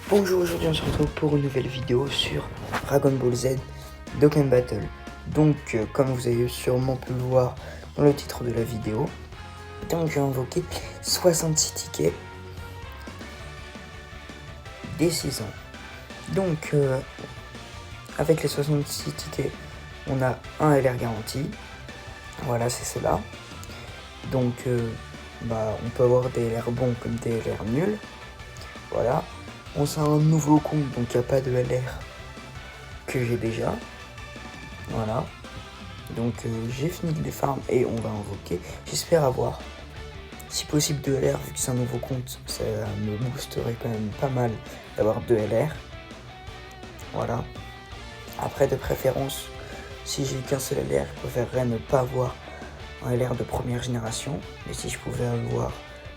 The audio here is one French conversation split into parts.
Bonjour, aujourd'hui on se retrouve pour une nouvelle vidéo sur Dragon Ball Z Dokkan Battle. Donc comme vous avez sûrement pu le voir dans le titre de la vidéo, donc j'ai invoqué 66 tickets des 6 ans. Donc avec les 66 tickets, on a un LR garanti. Voilà, c'est cela. Donc on peut avoir des LR bons comme des LR nuls. Voilà. On a un nouveau compte, donc il n'y a pas de LR que j'ai déjà. Voilà. Donc j'ai fini de les farm et on va invoquer. J'espère avoir, si possible, 2 LR, vu que c'est un nouveau compte. Ça me boosterait quand même pas mal d'avoir 2 LR. Voilà. Après, de préférence, si j'ai qu'un seul LR, je préférerais ne pas avoir un LR de première génération. Mais si je pouvais avoir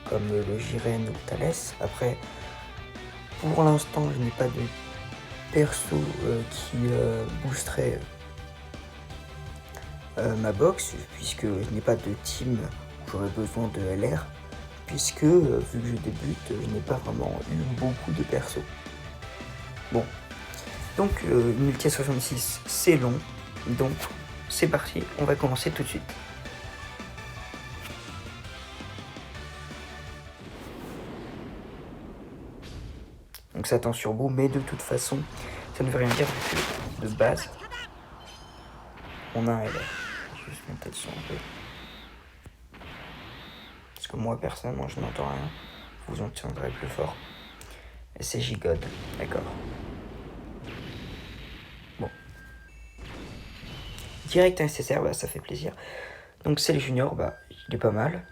comme le Jiren ou le Thalès. Après, pour l'instant, je n'ai pas de perso qui boosterait ma box, puisque je n'ai pas de team où j'aurais besoin de LR, puisque vu que je débute, je n'ai pas vraiment eu beaucoup de persos. Bon, donc une multi à 66 c'est long, donc c'est parti, on va commencer tout de suite. Donc ça attend sur bout, mais de toute façon, ça ne veut rien dire vu que de base, on a un LR. Je vais juste monter le son un peu. Parce que moi, personnellement, je n'entends rien. Vous entendrez plus fort. Et c'est Gigode, d'accord. Bon. Direct un SSR, bah ça fait plaisir. Donc c'est le junior, bah il est pas mal.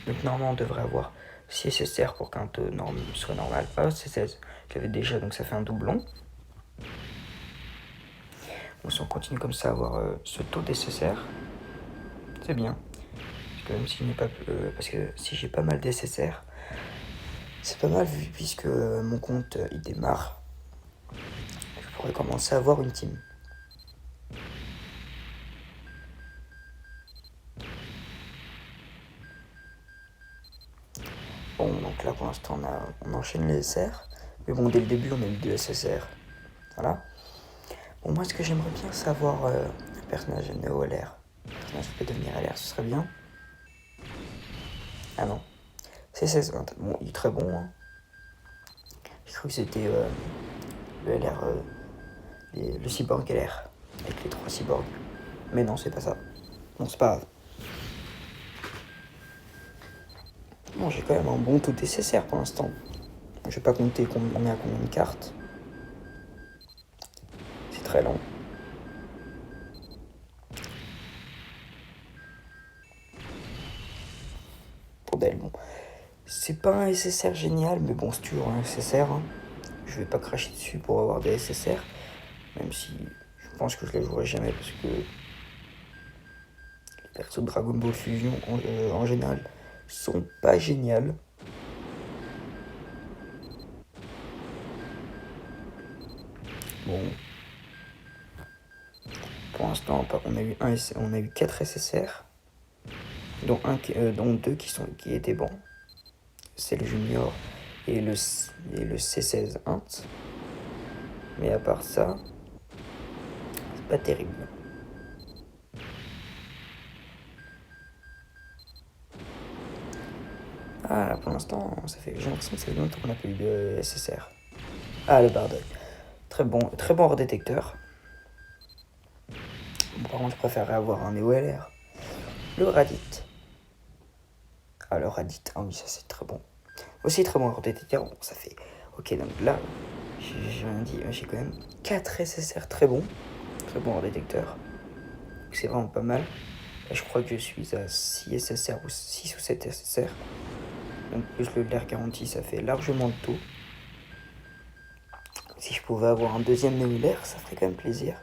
Donc normalement on devrait avoir 6 SSR pour qu'un taux soit normal. Pas c'est 16, je l'avais déjà, donc ça fait un doublon. Bon, si on continue comme ça à avoir ce taux d'SSR, c'est bien. Parce que même s'il n'est pas parce que si j'ai pas mal d'SSR, c'est pas mal vu puisque mon compte il démarre. Je pourrais commencer à avoir une team. Bon, donc là pour l'instant on enchaîne les SR. Mais bon, dès le début on a eu 2 SSR. Voilà. Bon, moi ce que j'aimerais bien savoir un personnage Néo LR. Un personnage qui peut devenir LR, ce serait bien. Ah non. C'est 16. Bon, il est très bon. Hein. J'ai cru que c'était le LR, le cyborg LR. Avec les 3 cyborgs. Mais non, c'est pas ça. Bon, c'est pas grave. Bon, j'ai quand même un bon taux nécessaire pour l'instant. Je vais pas compter on est à combien de cartes. C'est très lent. Bordel, bon. C'est pas un SSR génial, mais bon, c'est toujours un SSR. Hein. Je vais pas cracher dessus pour avoir des SSR. Même si je pense que je les jouerai jamais parce que les persos de Dragon Ball Fusion en général sont pas géniales. Bon. Pour l'instant, on a eu 4 SSR, dont 2 qui étaient bons. C'est le Junior et le C16 Int. Mais à part ça, c'est pas terrible. Ah là, pour l'instant, j'ai l'impression que ça fait longtemps qu'on n'a pas eu de SSR. Ah, le Bardock. Très bon hors détecteur. Par contre, je préférerais avoir un EOLR. Le Raditz. Ah, le Raditz, ah oui, ça c'est très bon. Aussi très bon hors détecteur. Bon, ça fait. Ok, donc là, j'ai rien dit, j'ai quand même 4 SSR très bons. Très bon hors détecteur. C'est vraiment pas mal. Là, je crois que je suis à 6 SSR ou 6 ou 7 SSR. Donc plus le LR garanti, ça fait largement de tout. Si je pouvais avoir un deuxième Néo-LR, ça ferait quand même plaisir.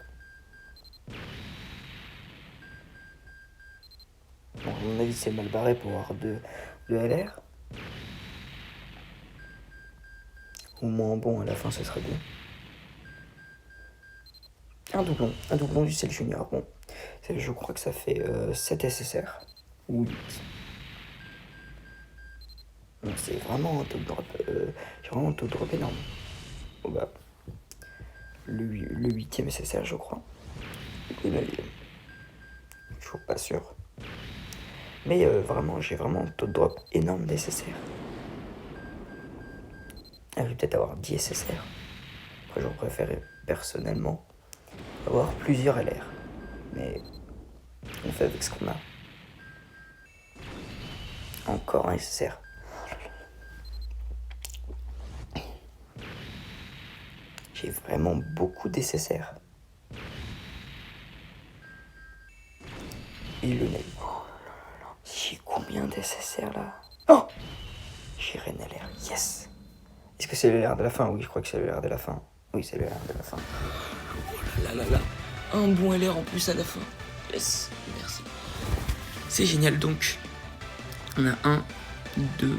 Bon, à mon avis, c'est mal barré pour avoir deux LR. Au moins, bon, à la fin, ça serait bien. Un doublon du Cell Junior. Bon, Je crois que ça fait 7 SSR. Ou 8. Donc c'est vraiment un taux de drop. J'ai vraiment un taux de drop énorme. Bon bah. Le 8ème SSR, je crois. Et là, toujours pas sûr. Mais vraiment, j'ai vraiment un taux de drop énorme d'SSR. Je vais peut-être avoir 10 SSR. Après, j'aurais préféré personnellement avoir plusieurs LR. Mais on fait avec ce qu'on a. Encore un SSR. J'ai vraiment beaucoup d'SSR. Et le nail. Oh là là. J'ai combien d'SSR là? Oh! J'ai LR. Yes! Est-ce que c'est le LR de la fin? Oui, je crois que c'est le LR de la fin. Oui, c'est le LR de la fin. Oh là là là là. Un bon LR en plus à la fin. Yes, merci. C'est génial donc. On a 1, 2.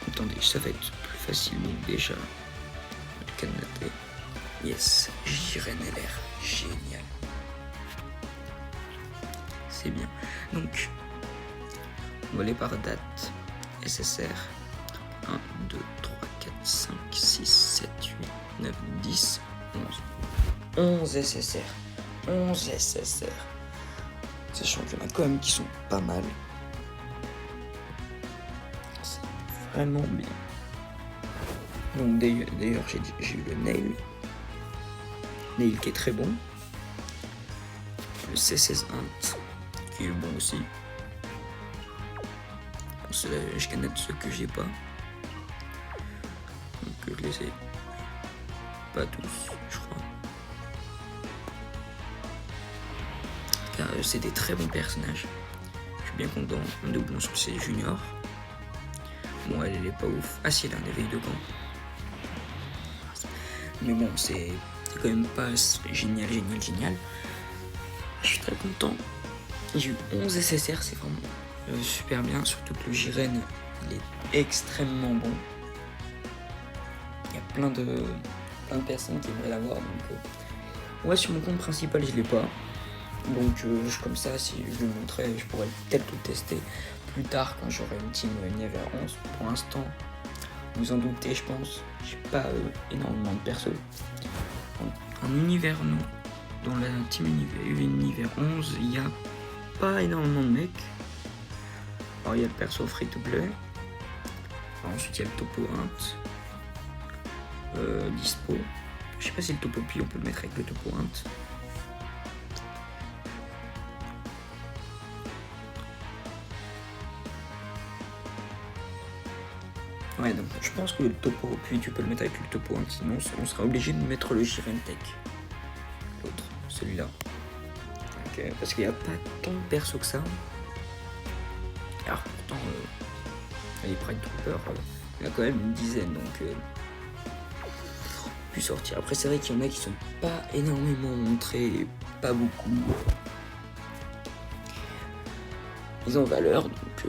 Attendez, ça va être plus facile donc déjà. Le canapé. Yes, JREN LR. Génial. C'est bien. Donc, on va aller par date. SSR. 1, 2, 3, 4, 5, 6, 7, 8, 9, 10, 11. 11 SSR. 11 SSR. Sachant qu'il y en a quand même qui sont pas mal. C'est vraiment bien. Donc d'ailleurs j'ai eu le nail. Nail qui est très bon. Le C16 Int qui est bon aussi. Pour cela je connais ceux que j'ai pas. Donc je les ai pas tous, je crois. Car c'est des très bons personnages. Je suis bien content. On est bon sur ces juniors. Bon, elle est pas ouf. Ah si, elle a un éveil de camp. Mais bon, c'est quand même pas génial. Je suis très content. J'ai eu 11 SSR, c'est vraiment super bien. Surtout que le JREN, il est extrêmement bon. Il y a plein de personnes qui aimeraient l'avoir. Donc, ouais, sur mon compte principal, je l'ai pas. Donc, comme ça, si je le montrais, je pourrais peut-être le tester plus tard quand j'aurai une team Univers 11. Pour l'instant, vous en doutez, je pense, j'ai pas énormément de persos. En univers, non. Dans la team Univers 11, il n'y a pas énormément de mecs. Alors, il y a le perso free to play. Ensuite, il y a le topo int. Dispo. Je sais pas si le topo pi, on peut le mettre avec le topo int. Ouais, donc je pense que le topo, puis tu peux le mettre avec le topo, sinon on sera obligé de mettre le JREN Tech. L'autre, celui-là. Okay, parce qu'il n'y a pas tant de persos que ça. Alors pourtant, les Pride Troopers, il y en a quand même une dizaine, donc pu sortir. Après, c'est vrai qu'il y en a qui sont pas énormément montrés, pas beaucoup. Ils ont valeur, donc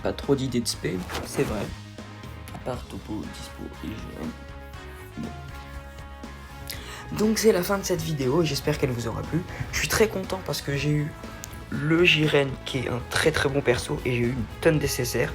pas trop d'idées de spé, c'est vrai. Par topo, dispo et JREN. Bon. Donc c'est la fin de cette vidéo et j'espère qu'elle vous aura plu. Je suis très content parce que j'ai eu le JREN qui est un très très bon perso et j'ai eu une tonne d'SSR.